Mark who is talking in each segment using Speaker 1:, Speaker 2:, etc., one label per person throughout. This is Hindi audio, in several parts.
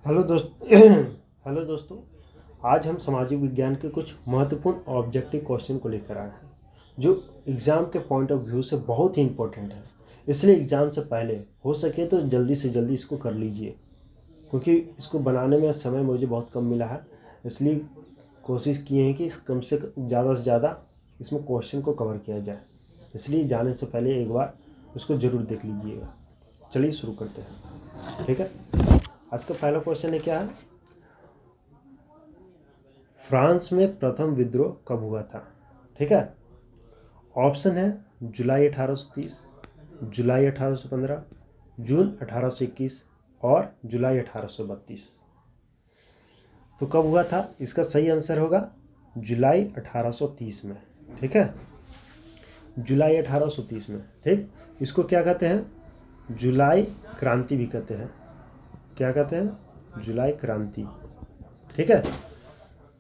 Speaker 1: हेलो दोस्त हेलो दोस्तों। आज हम सामाजिक विज्ञान के कुछ महत्वपूर्ण ऑब्जेक्टिव क्वेश्चन को लेकर आए हैं जो एग्ज़ाम के पॉइंट ऑफ व्यू से बहुत ही इम्पोर्टेंट है। इसलिए एग्ज़ाम से पहले हो सके तो जल्दी से जल्दी इसको कर लीजिए, क्योंकि इसको बनाने में समय मुझे बहुत कम मिला है। इसलिए कोशिश किए हैं कि कम से ज़्यादा इसमें क्वेश्चन को कवर किया जाए। इसलिए जाने से पहले एक बार उसको ज़रूर देख लीजिएगा। चलिए शुरू करते हैं, ठीक है। आज का पहला क्वेश्चन है क्या है, फ्रांस में प्रथम विद्रोह कब हुआ था। ठीक है, ऑप्शन है जुलाई 1830, जुलाई 1815, जून 1821 और जुलाई 1832। तो कब हुआ था, इसका सही आंसर होगा जुलाई 1830 में। ठीक है, जुलाई 1830 में। ठीक, इसको क्या कहते हैं, जुलाई क्रांति भी कहते हैं। क्या कहते हैं, जुलाई क्रांति। ठीक है,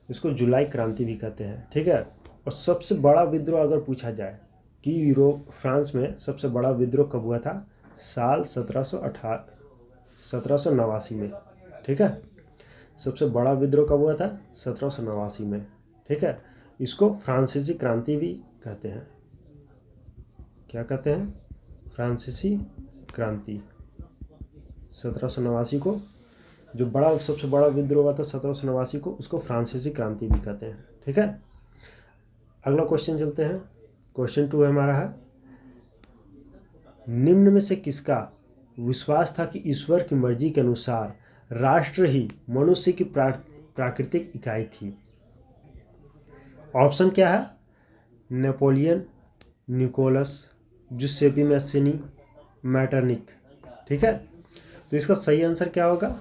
Speaker 1: इसको जुलाई क्रांति भी कहते हैं। ठीक है, और सबसे बड़ा विद्रोह अगर पूछा जाए कि यूरोप फ्रांस में सबसे बड़ा विद्रोह कब हुआ था, साल 1789 में। ठीक है, सबसे बड़ा विद्रोह कब हुआ था, 1789 में। ठीक है, इसको फ्रांसीसी क्रांति भी कहते हैं। क्या कहते हैं, फ्रांसीसी क्रांति। 1789 को जो सबसे बड़ा विद्रोह हुआ था 1789 को, उसको फ्रांसीसी क्रांति भी कहते हैं। ठीक है, अगला क्वेश्चन चलते हैं। क्वेश्चन 2 हमारा है, निम्न में से किसका विश्वास था कि ईश्वर की मर्जी के अनुसार राष्ट्र ही मनुष्य की प्राकृतिक इकाई थी। ऑप्शन क्या है, नेपोलियन, निकोलस, जुसेपी मैसेनी, मैटरनिक। ठीक है, तो इसका सही आंसर क्या होगा,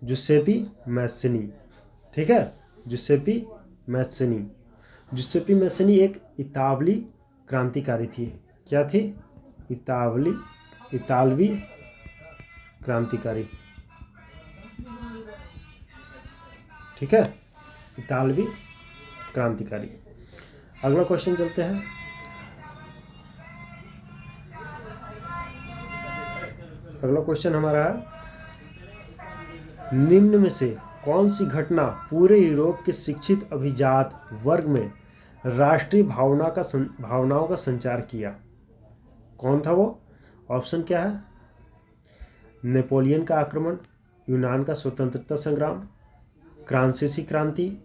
Speaker 1: जुसेपी मैसेनी। ठीक है, जुसेपी मैसेनी। जुसेपी मैसेनी एक इतालवी क्रांतिकारी थी। क्या थी, इतालवी क्रांतिकारी। ठीक है, इतालवी क्रांतिकारी। अगला क्वेश्चन चलते हैं। अगला क्वेश्चन हमारा है, निम्न में से कौन सी घटना पूरे यूरोप के शिक्षित अभिजात वर्ग में राष्ट्रीय भावनाओं का संचार किया। कौन था वो, ऑप्शन क्या है, नेपोलियन का आक्रमण, यूनान का स्वतंत्रता संग्राम, फ्रांसीसी क्रांति,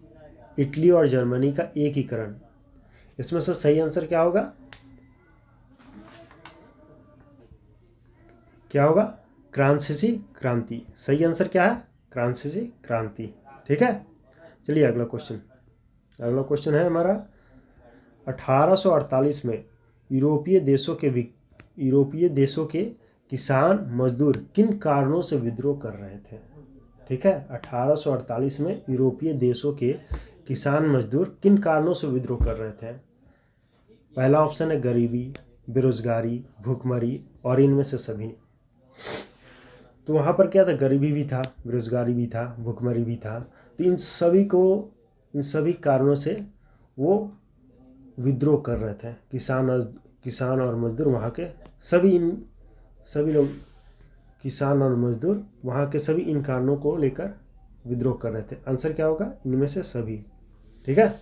Speaker 1: इटली और जर्मनी का एकीकरण। इसमें से सही आंसर क्या होगा, क्या होगा, फ्रांसीसी क्रांति। सही आंसर क्या है, फ्रांसीसी क्रांति। ठीक है, चलिए अगला क्वेश्चन। अगला क्वेश्चन है हमारा, 1848 में यूरोपीय देशों के किसान मजदूर किन कारणों से विद्रोह कर रहे थे। ठीक है, 1848 में यूरोपीय देशों के किसान मजदूर किन कारणों से विद्रोह कर रहे थे। पहला ऑप्शन है गरीबी, बेरोजगारी, भूखमरी और इनमें से सभी। तो वहाँ पर क्या था, गरीबी भी था, बेरोजगारी भी था, भूखमरी भी था। तो इन सभी कारणों से वो विद्रोह कर रहे थे। किसान और मजदूर वहाँ के सभी लोग, किसान और मजदूर वहाँ के सभी इन कारणों को लेकर विद्रोह कर रहे थे। आंसर क्या होगा, इनमें से सभी। ठीक है,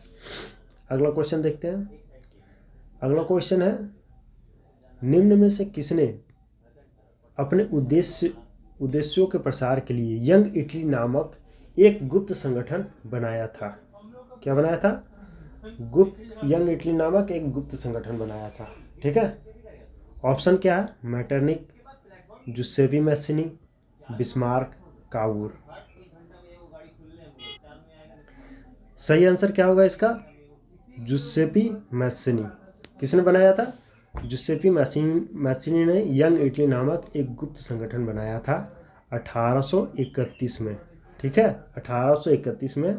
Speaker 1: अगला क्वेश्चन देखते हैं। अगला क्वेश्चन है, निम्न में से किसने अपने उद्देश्यों के प्रसार के लिए यंग इटली नामक एक गुप्त संगठन बनाया था। क्या बनाया था, यंग इटली नामक एक गुप्त संगठन बनाया था। ठीक है, ऑप्शन क्या है, मैटरनिक, जुसेपी मैसेनी, बिस्मार्क, कावूर। सही आंसर क्या होगा इसका, जुसेपी मैसेनी। किसने बनाया था, जुसेपी मैसेनी ने यंग इटली नामक एक गुप्त संगठन बनाया था 1831 में। ठीक है, 1831 में।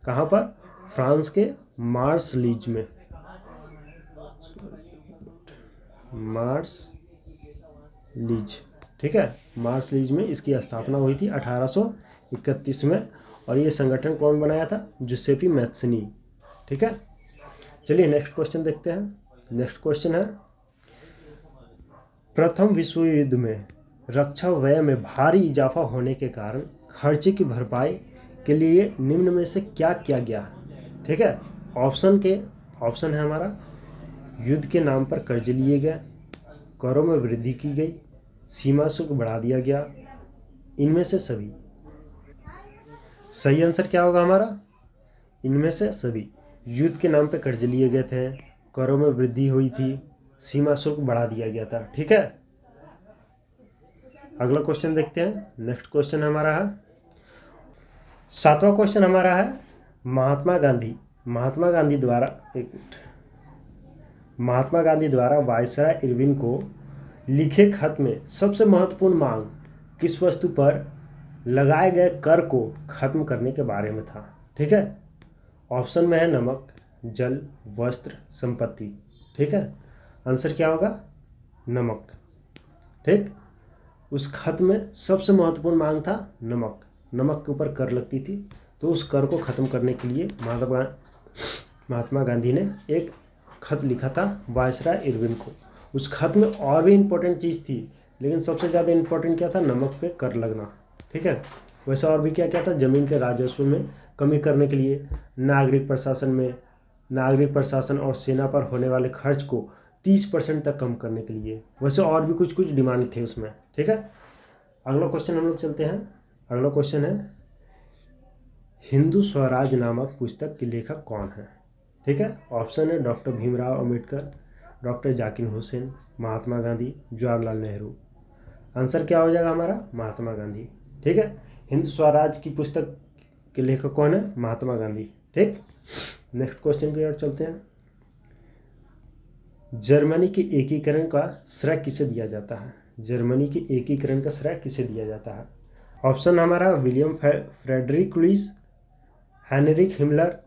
Speaker 1: कहाँ पर, फ्रांस के मार्सलीज में। मार्सलीज। ठीक है, मार्सलीज में इसकी स्थापना हुई थी 1831 में। और ये संगठन कौन बनाया था, जुसेपी मैसेनी। ठीक है, चलिए नेक्स्ट क्वेश्चन देखते हैं। नेक्स्ट क्वेश्चन है, प्रथम विश्व युद्ध में रक्षा व्यय में भारी इजाफा होने के कारण खर्चे की भरपाई के लिए निम्न में से क्या किया गया? ठीक है, ऑप्शन है हमारा, युद्ध के नाम पर कर्ज लिए गए, करों में वृद्धि की गई, सीमा शुल्क बढ़ा दिया गया, इनमें से सभी। सही आंसर क्या होगा हमारा? इनमें से सभी। युद्ध के नाम पे कर्ज लिए गए थे, करों में वृद्धि हुई थी, सीमा शुल्क बढ़ा दिया गया था। ठीक है, अगला क्वेश्चन देखते हैं। नेक्स्ट क्वेश्चन हमारा है, 7वां क्वेश्चन हमारा है, महात्मा गांधी द्वारा वायसराय इरविन को लिखे खत में सबसे महत्वपूर्ण मांग किस वस्तु पर लगाए गए कर को खत्म करने के बारे में था? ठीक है, ऑप्शन में है नमक, जल, वस्त्र, संपत्ति। ठीक है, आंसर क्या होगा? नमक। ठीक, उस खत में सबसे महत्वपूर्ण मांग था नमक। नमक के ऊपर कर लगती थी, तो उस कर को ख़त्म करने के लिए महात्मा गांधी ने एक खत लिखा था वायसराय इरविन को। उस खत में और भी इम्पोर्टेंट चीज़ थी, लेकिन सबसे ज़्यादा इम्पोर्टेंट क्या था? नमक पे कर लगना। ठीक है, वैसे और भी क्या क्या था? ज़मीन के राजस्व में कमी करने के लिए, नागरिक प्रशासन और सेना पर होने वाले खर्च को 30% तक कम करने के लिए। वैसे और भी कुछ कुछ डिमांड थे उसमें। ठीक है, अगला क्वेश्चन हम लोग चलते हैं। अगला क्वेश्चन है, हिंदू स्वराज नामक पुस्तक के लेखक कौन है? ठीक है, ऑप्शन है doctor Bhimrao Ambedkar, doctor Zakir Hussain, Mahatma Gandhi, Jawaharlal Nehru. Answer क्या हो जाएगा हमारा? महात्मा गांधी। ठीक है, हिंद स्वराज की पुस्तक के लेखक कौन है? महात्मा गांधी। ठीक, नेक्स्ट क्वेश्चन की ओर चलते हैं। जर्मनी के एकीकरण का श्रेय किसे दिया जाता है? जर्मनी के एकीकरण का श्रेय किसे दिया जाता है? ऑप्शन हमारा William Frederick Lewis, Heinrich Himmler,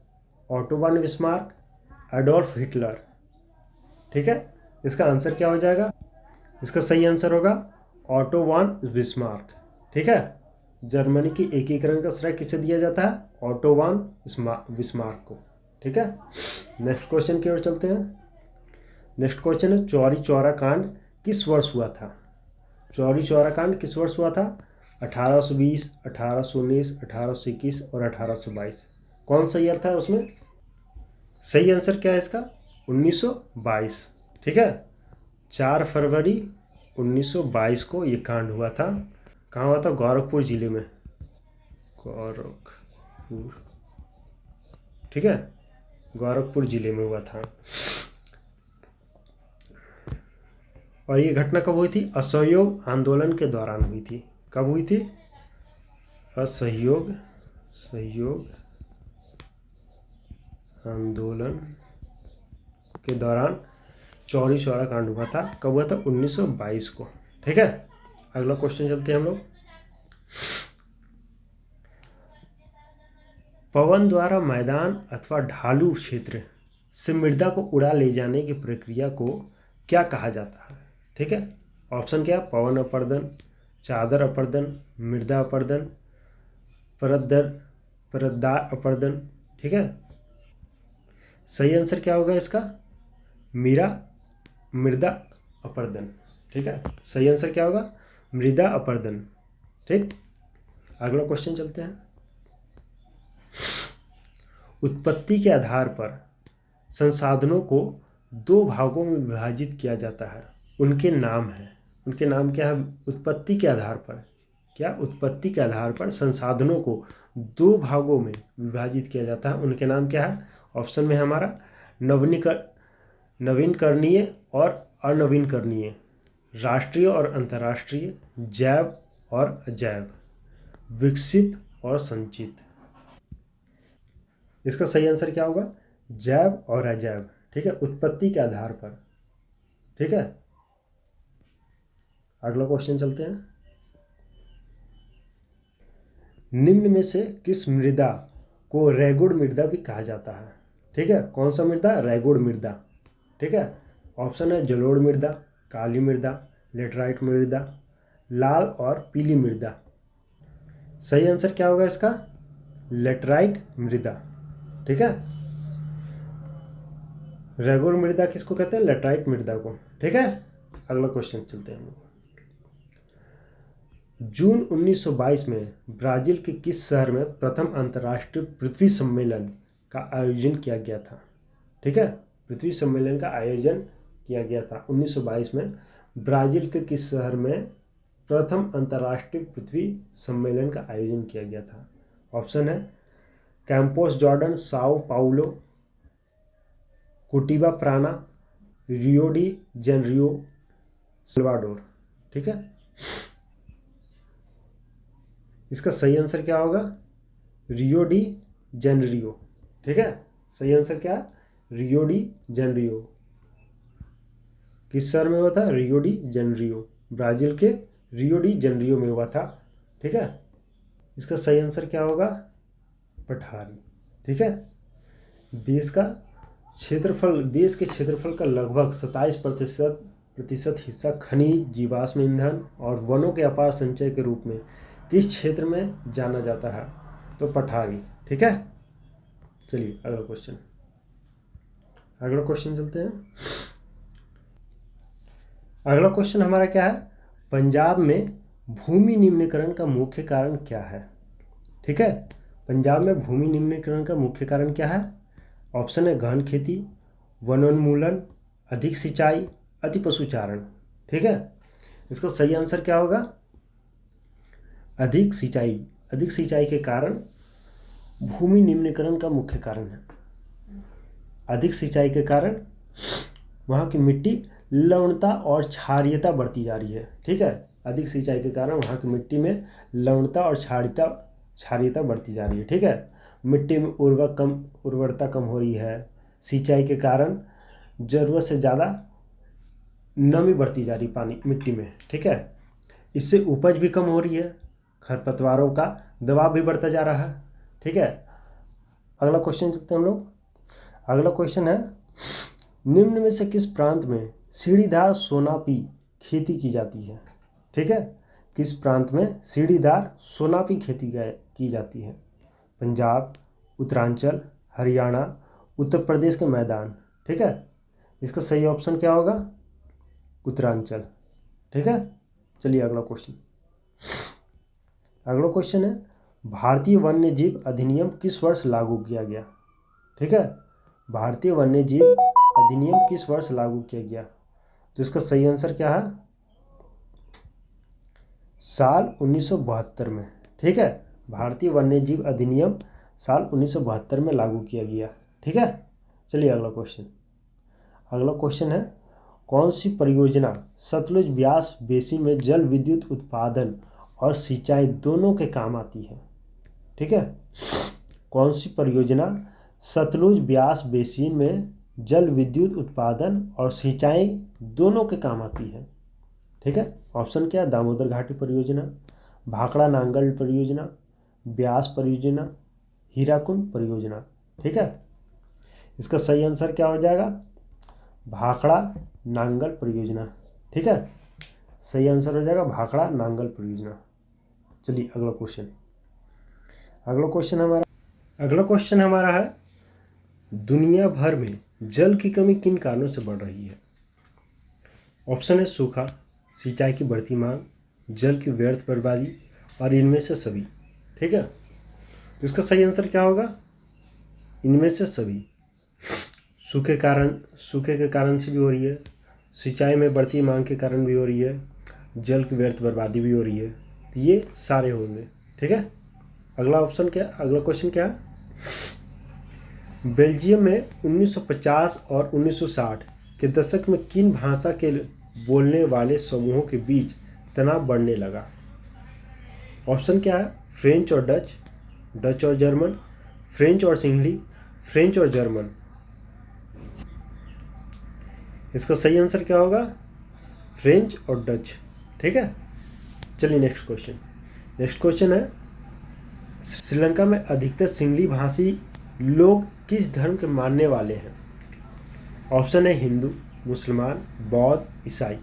Speaker 1: Otto von Bismarck, Adolf Hitler. ठीक है, इसका आंसर क्या हो जाएगा? इसका सही आंसर होगा ऑटो वन बिस्मार्क। ठीक है, जर्मनी की एकीकरण का श्रेय किसे दिया जाता है? ऑटो वन बिस्मार्क को। ठीक है, नेक्स्ट क्वेश्चन की ओर चलते हैं। नेक्स्ट क्वेश्चन है, चौरी चौरा कांड किस वर्ष हुआ था? चौरी चौरा कांड किस वर्ष हुआ था? 1820, 1819, 1821 और 1822। कौन सा ईयर था उसमें? सही आंसर क्या है इसका? 1922। ठीक है, 4 फरवरी 1922 को ये कांड हुआ था। कहाँ हुआ था? गोरखपुर जिले में। गोरखपुर, ठीक है, गोरखपुर जिले में हुआ था। और ये घटना कब हुई थी? असहयोग आंदोलन के दौरान हुई थी। कब हुई थी? असहयोग आंदोलन के दौरान चौरी चौरा कांड हुआ था। कब हुआ था? 1922 को। ठीक है, अगला क्वेश्चन चलते हैं हम लोग। पवन द्वारा मैदान अथवा ढालू क्षेत्र से मृदा को उड़ा ले जाने की प्रक्रिया को क्या कहा जाता है? ठीक है, ऑप्शन क्या? पवन अपर्दन, चादर अपर्दन, मृदा अपर्दन, परतदार अपर्दन। ठीक है, सही आंसर क्या होगा इसका? मृदा अपर्दन। ठीक है, सही आंसर क्या होगा? मृदा अपर्दन। ठीक, अगला क्वेश्चन चलते हैं। उत्पत्ति के आधार पर संसाधनों को 2 भागों में विभाजित किया जाता है, उनके नाम हैं। उनके नाम क्या है? उत्पत्ति के आधार पर, क्या? उत्पत्ति के आधार पर संसाधनों को 2 भागों में विभाजित किया जाता है, उनके नाम क्या है? ऑप्शन में है हमारा नवीनकरणीय और अनवीनकरणीय, राष्ट्रीय और अंतर्राष्ट्रीय, जैव और अजैव, विकसित और संचित। इसका सही आंसर क्या होगा? जैव और अजैव। ठीक है, उत्पत्ति के आधार पर। ठीक है, अगला क्वेश्चन चलते हैं। निम्न में से किस मृदा को रेगुड़ मृदा भी कहा जाता है? ठीक है, कौन सा मृदा? रेगुड़ मृदा। ठीक है, ऑप्शन है जलोढ़ मृदा, काली मृदा, लेटराइट मृदा, लाल और पीली मृदा। सही आंसर क्या होगा इसका? लेटराइट मृदा। ठीक है, रेगुड़ मृदा किसको कहते हैं? लेटराइट मृदा को। ठीक है, अगला क्वेश्चन चलते हैं हम लोग। जून 1922 में ब्राज़ील के किस शहर में प्रथम अंतर्राष्ट्रीय पृथ्वी सम्मेलन का आयोजन किया गया था? ठीक है, पृथ्वी सम्मेलन का आयोजन किया गया था 1922 में। ब्राज़ील के किस शहर में प्रथम अंतर्राष्ट्रीय पृथ्वी सम्मेलन का आयोजन किया गया था? ऑप्शन है Campos Jordao, Sao Paulo, Curitiba Parana, Rio de Janeiro, Salvador. ठीक है, इसका सही आंसर क्या होगा? Rio de Janeiro. ठीक है, सही आंसर क्या? Rio de Janeiro. किस शहर में हुआ था? रियो डी जेनरियो, ब्राज़ील के रियो डी जेनरियो में हुआ था। ठीक है, इसका सही आंसर क्या होगा? पठारी। ठीक है, देश के क्षेत्रफल का लगभग 27% हिस्सा खनिज, जीवाश्म ईंधन और वनों के अपार संचय के रूप में किस क्षेत्र में जाना जाता है? तो पठारी। ठीक है, चलिए अगला क्वेश्चन चलते हैं। अगला क्वेश्चन हमारा क्या है? पंजाब में भूमि निम्नीकरण का मुख्य कारण क्या है? ठीक है, पंजाब में भूमि निम्नीकरण का मुख्य कारण क्या है? ऑप्शन है गहन खेती, वनोन्मूलन, अधिक सिंचाई, अति पशुचारण। ठीक है, इसका सही आंसर क्या होगा? अधिक सिंचाई। अधिक सिंचाई के कारण भूमि निम्नीकरण का मुख्य कारण है। अधिक सिंचाई के कारण वहाँ की मिट्टी लवणता और क्षारीयता बढ़ती जा रही है। ठीक है, अधिक सिंचाई के कारण वहाँ की मिट्टी में लवणता और क्षारीयता बढ़ती जा रही है। ठीक है, मिट्टी में उर्वरता कम हो रही है। सिंचाई के कारण ज़रूरत से ज़्यादा नमी बढ़ती जा रही पानी मिट्टी में। ठीक है, इससे उपज भी कम हो रही है, खरपतवारों का दबाव भी बढ़ता जा रहा है। ठीक है, अगला क्वेश्चन चलते हैं हम लोग। अगला क्वेश्चन है, निम्न में से किस प्रांत में सीढ़ीदार सोनापी खेती की जाती है? ठीक है, किस प्रांत में सीढ़ीदार सोनापी खेती की जाती है? पंजाब, उत्तरांचल, हरियाणा, उत्तर प्रदेश के मैदान। ठीक है, इसका सही ऑप्शन क्या होगा? उत्तरांचल। ठीक है, चलिए अगला क्वेश्चन है, भारतीय वन्यजीव अधिनियम किस वर्ष लागू किया गया? ठीक है, भारतीय वन्यजीव अधिनियम किस वर्ष लागू किया गया? तो इसका सही आंसर क्या है? साल 1972 में। ठीक है, भारतीय वन्यजीव अधिनियम साल 1972 में लागू किया गया। ठीक है, चलिए अगला क्वेश्चन है, कौन सी परियोजना सतलुज ब्यास बेसिन में जल विद्युत उत्पादन और सिंचाई दोनों के काम आती है? ठीक है, कौन सी परियोजना सतलुज ब्यास बेसिन में जल विद्युत उत्पादन और सिंचाई दोनों के काम आती है? ठीक है, ऑप्शन क्या है? दामोदर घाटी परियोजना, भाखड़ा नांगल परियोजना, ब्यास परियोजना, हीराकुंड परियोजना। ठीक है, इसका सही आंसर क्या हो जाएगा? भाखड़ा नांगल परियोजना। ठीक है, सही आंसर हो जाएगा भाखड़ा नांगल परियोजना। चलिए अगला क्वेश्चन हमारा है, दुनिया भर में जल की कमी किन कारणों से बढ़ रही है? ऑप्शन है सूखा, सिंचाई की बढ़ती मांग, जल की व्यर्थ बर्बादी और इनमें से सभी। ठीक है, तो इसका सही आंसर क्या होगा? इनमें से सभी। सूखे के कारण से भी हो रही है, सिंचाई में बढ़ती मांग के कारण भी हो रही है, जल की व्यर्थ बर्बादी भी हो रही है, तो ये सारे होंगे। ठीक है, अगला क्वेश्चन क्या है? बेल्जियम में 1950 और 1960 के दशक में किन भाषा के बोलने वाले समूहों के बीच तनाव बढ़ने लगा? ऑप्शन क्या है? फ्रेंच और डच और जर्मन, फ्रेंच और सिंहली, फ्रेंच और जर्मन। इसका सही आंसर क्या होगा? फ्रेंच और डच। ठीक है, चलिए नेक्स्ट क्वेश्चन है, श्रीलंका में अधिकतर सिंहली भाषी लोग किस धर्म के मानने वाले हैं? ऑप्शन है हिंदू, मुसलमान, बौद्ध, ईसाई।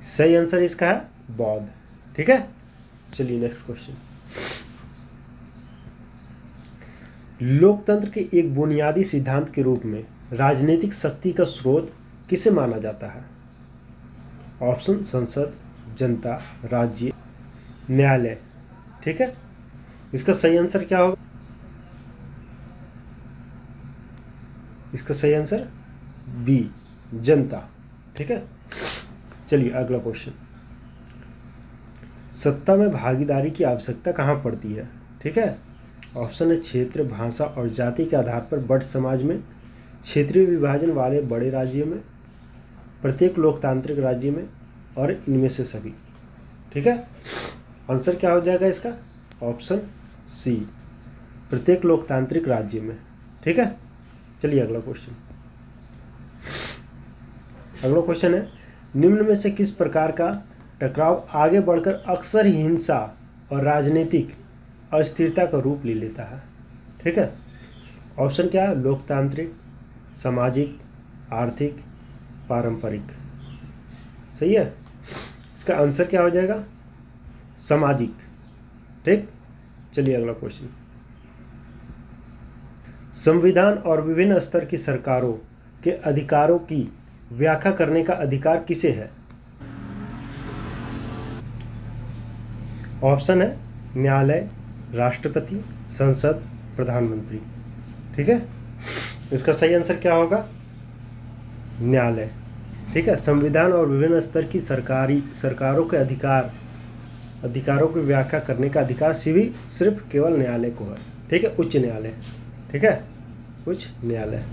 Speaker 1: सही आंसर इसका है बौद्ध। ठीक है, चलिए नेक्स्ट क्वेश्चन। लोकतंत्र के एक बुनियादी सिद्धांत के रूप में राजनीतिक शक्ति का स्रोत किसे माना जाता है? ऑप्शन संसद, जनता, राज्य, न्यायालय। ठीक है, इसका सही आंसर क्या होगा? इसका सही आंसर बी, जनता। ठीक है, चलिए अगला क्वेश्चन। सत्ता में भागीदारी की आवश्यकता कहाँ पड़ती है? ठीक है, ऑप्शन है क्षेत्र, भाषा और जाति के आधार पर बट समाज में, क्षेत्रीय विभाजन वाले बड़े राज्यों में, प्रत्येक लोकतांत्रिक राज्य में, और इनमें से सभी। ठीक है, आंसर क्या हो जाएगा इसका? ऑप्शन सी, प्रत्येक लोकतांत्रिक राज्य में। ठीक है, चलिए अगला क्वेश्चन। अगला क्वेश्चन है, निम्न में से किस प्रकार का टकराव आगे बढ़कर अक्सर ही हिंसा और राजनीतिक अस्थिरता का रूप ले लेता है? ठीक है, ऑप्शन क्या है? लोकतांत्रिक, सामाजिक, आर्थिक, पारंपरिक। सही है, इसका आंसर क्या हो जाएगा? सामाजिक। ठीक, चलिए अगला क्वेश्चन। संविधान और विभिन्न स्तर की सरकारों के अधिकारों की व्याख्या करने का अधिकार किसे है? ऑप्शन है न्यायालय, राष्ट्रपति, संसद, प्रधानमंत्री। ठीक है, इसका सही आंसर क्या होगा? न्यायालय। ठीक है, संविधान और विभिन्न स्तर की सरकारों के अधिकारों की व्याख्या करने का अधिकार सिर्फ केवल न्यायालय को है। ठीक है, उच्च न्यायालय। ठीक है, उच्च न्यायालय।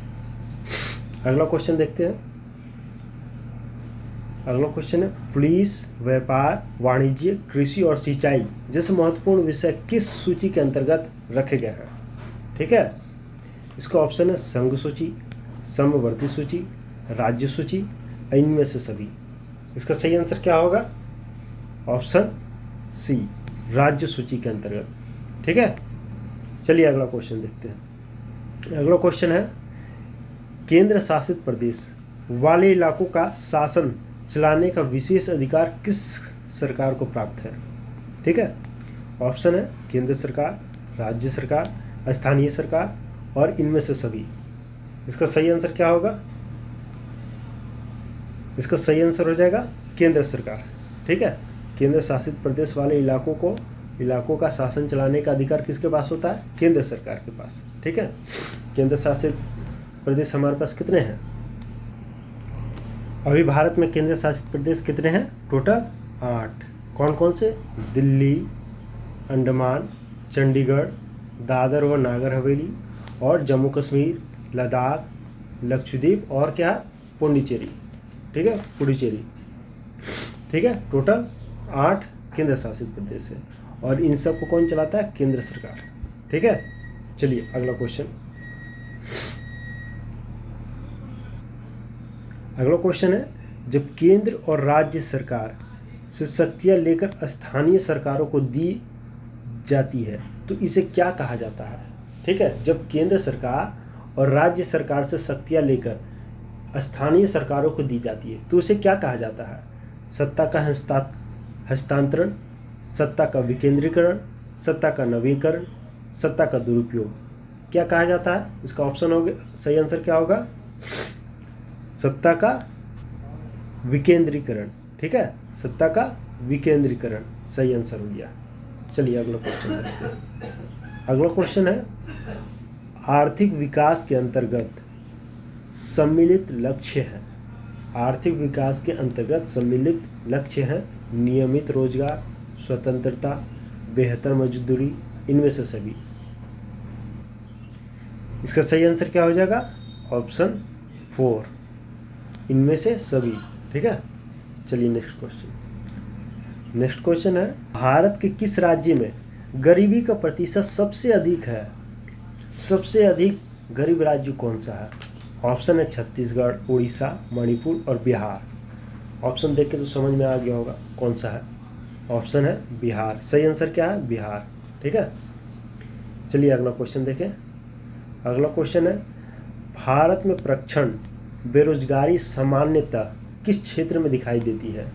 Speaker 1: अगला क्वेश्चन देखते हैं। अगला क्वेश्चन है, पुलिस, व्यापार, वाणिज्य, कृषि और सिंचाई जैसे महत्वपूर्ण विषय किस सूची के अंतर्गत रखे गए हैं? ठीक है, इसका ऑप्शन है संघ सूची, समवर्ती सूची, राज्य सूची, इनमें से सभी। इसका सही आंसर क्या होगा? ऑप्शन सी, राज्य सूची के अंतर्गत। ठीक है, चलिए अगला क्वेश्चन देखते हैं। अगला क्वेश्चन है, केंद्र शासित प्रदेश वाले इलाकों का शासन चलाने का विशेष अधिकार किस सरकार को प्राप्त है? ठीक है, ऑप्शन है केंद्र सरकार, राज्य सरकार, स्थानीय सरकार और इनमें से सभी। इसका सही आंसर क्या होगा? इसका सही आंसर हो जाएगा केंद्र सरकार। ठीक है, केंद्र शासित प्रदेश वाले इलाकों का शासन चलाने का अधिकार किसके पास होता है? केंद्र सरकार के पास। ठीक है, केंद्र शासित प्रदेश हमारे पास कितने हैं? अभी भारत में केंद्र शासित प्रदेश कितने हैं? टोटल 8। कौन कौन से? दिल्ली, अंडमान, चंडीगढ़, दादर व नागर हवेली और जम्मू कश्मीर, लद्दाख, लक्षद्वीप और क्या? पुडुचेरी। ठीक है, पुडुचेरी। ठीक है, टोटल 8 केंद्र शासित प्रदेश है और इन सब को कौन चलाता है? केंद्र सरकार। ठीक है, चलिए अगला क्वेश्चन। अगला क्वेश्चन है, जब केंद्र और राज्य सरकार से शक्तियां लेकर स्थानीय सरकारों को दी जाती है तो इसे क्या कहा जाता है? ठीक है, जब केंद्र सरकार और राज्य सरकार से शक्तियां लेकर स्थानीय सरकारों को दी जाती है तो उसे क्या कहा जाता है? सत्ता का हस्तांतरण, सत्ता का विकेंद्रीकरण, सत्ता का नवीकरण, सत्ता का दुरुपयोग, क्या कहा जाता है? इसका ऑप्शन होगा, सही आंसर क्या होगा? सत्ता का विकेंद्रीकरण। ठीक है, सत्ता का विकेंद्रीकरण सही आंसर हो गया। चलिए अगला क्वेश्चन देखते हैं। अगला क्वेश्चन है, आर्थिक विकास के अंतर्गत सम्मिलित लक्ष्य है। आर्थिक विकास के अंतर्गत सम्मिलित लक्ष्य हैं नियमित रोजगार, स्वतंत्रता, बेहतर मजदूरी, इनमें से सभी। इसका सही आंसर क्या हो जाएगा? ऑप्शन 4, इनमें से सभी। ठीक है, चलिए नेक्स्ट क्वेश्चन। नेक्स्ट क्वेश्चन है, भारत के किस राज्य में गरीबी का प्रतिशत सबसे अधिक है? सबसे अधिक गरीब राज्य कौन सा है? ऑप्शन है छत्तीसगढ़, उड़ीसा, मणिपुर और बिहार। ऑप्शन देख के तो समझ में आ गया होगा कौन सा है। ऑप्शन है बिहार। सही आंसर क्या है? बिहार। ठीक है, चलिए अगला क्वेश्चन देखें। अगला क्वेश्चन है, भारत में प्रक्षण बेरोजगारी सामान्यतः किस क्षेत्र में दिखाई देती है?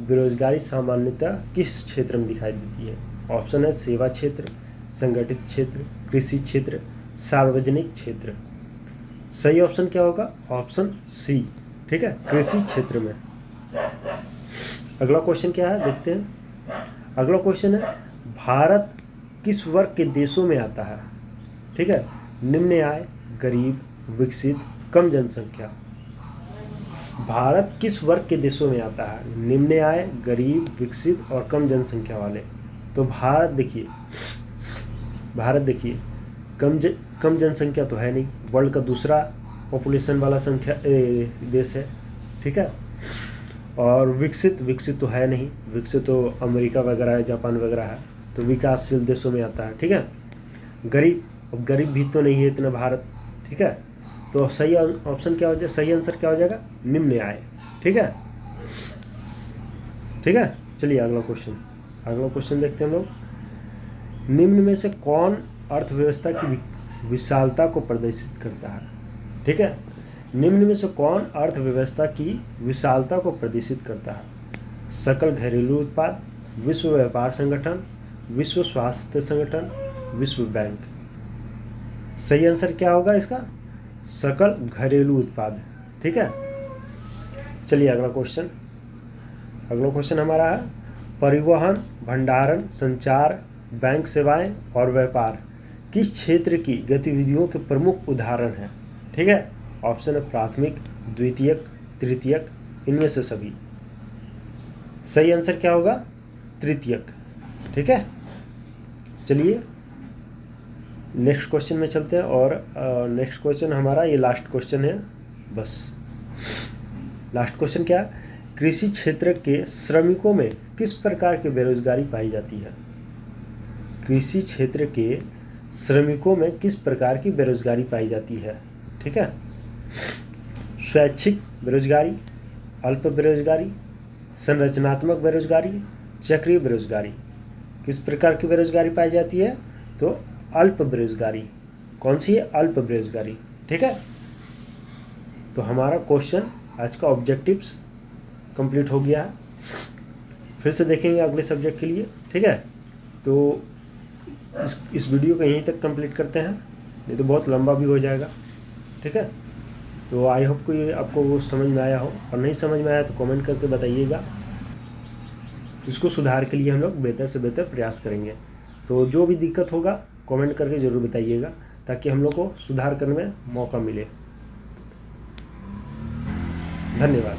Speaker 1: बेरोजगारी सामान्यतः किस क्षेत्र में दिखाई देती है? ऑप्शन है सेवा क्षेत्र, संगठित क्षेत्र, कृषि क्षेत्र, सार्वजनिक क्षेत्र। सही ऑप्शन क्या होगा? Option C. ठीक है, कृषि क्षेत्र में। अगला क्वेश्चन क्या है देखते हैं। अगला क्वेश्चन है, भारत किस वर्ग के देशों में आता है? ठीक है, निम्न आय, गरीब, विकसित, कम जनसंख्या। भारत किस वर्ग के देशों में आता है? निम्न आय, गरीब, विकसित और कम जनसंख्या वाले। तो भारत देखिए कम जनसंख्या तो है नहीं, वर्ल्ड का दूसरा पॉपुलेशन वाला देश है। ठीक है, और विकसित तो है नहीं, विकसित तो अमेरिका वगैरह है, जापान वगैरह है, तो विकासशील देशों में आता है। ठीक है, अब गरीब भी तो नहीं है इतना भारत। ठीक है, तो सही ऑप्शन क्या हो जाएगा, सही आंसर क्या हो जाएगा? निम्न आय। ठीक है, चलिए अगला क्वेश्चन देखते हैं हम लोग। निम्न में से कौन अर्थव्यवस्था की विशालता को प्रदर्शित करता है? ठीक है, निम्न में से कौन अर्थव्यवस्था की विशालता को प्रदर्शित करता है? सकल घरेलू उत्पाद, विश्व व्यापार संगठन, विश्व स्वास्थ्य संगठन, विश्व बैंक। सही आंसर क्या होगा इसका? सकल घरेलू उत्पाद। ठीक है, चलिए अगला क्वेश्चन हमारा है, परिवहन, भंडारण, संचार, बैंक सेवाएं और व्यापार किस क्षेत्र की गतिविधियों के प्रमुख उदाहरण हैं? ठीक है, ऑप्शन है प्राथमिक, द्वितीयक, तृतीयक, इनमें से सभी। सही आंसर क्या होगा? तृतीयक। ठीक है, चलिए नेक्स्ट क्वेश्चन में चलते हैं, और नेक्स्ट क्वेश्चन हमारा ये लास्ट क्वेश्चन है बस। लास्ट क्वेश्चन क्या है? कृषि क्षेत्र के श्रमिकों में किस प्रकार की बेरोजगारी पाई जाती है? कृषि क्षेत्र के श्रमिकों में किस प्रकार की बेरोजगारी पाई जाती है? ठीक है, स्वैच्छिक बेरोजगारी, अल्प बेरोजगारी, संरचनात्मक बेरोजगारी, चक्रीय बेरोजगारी। किस प्रकार की बेरोजगारी पाई जाती है? तो अल्प बेरोजगारी। कौन सी है? अल्प बेरोजगारी। ठीक है, तो हमारा क्वेश्चन आज का ऑब्जेक्टिव्स कंप्लीट हो गया है। फिर से देखेंगे अगले सब्जेक्ट के लिए। ठीक है, तो इस वीडियो को यहीं तक कंप्लीट करते हैं, नहीं तो बहुत लंबा भी हो जाएगा। ठीक है, तो आई होप को ये आपको समझ में आया हो, और नहीं समझ में आया तो कमेंट करके बताइएगा। इसको सुधार के लिए हम लोग बेहतर से बेहतर प्रयास करेंगे। तो जो भी दिक्कत होगा कमेंट करके ज़रूर बताइएगा, ताकि हम लोग को सुधार करने में मौका मिले। धन्यवाद।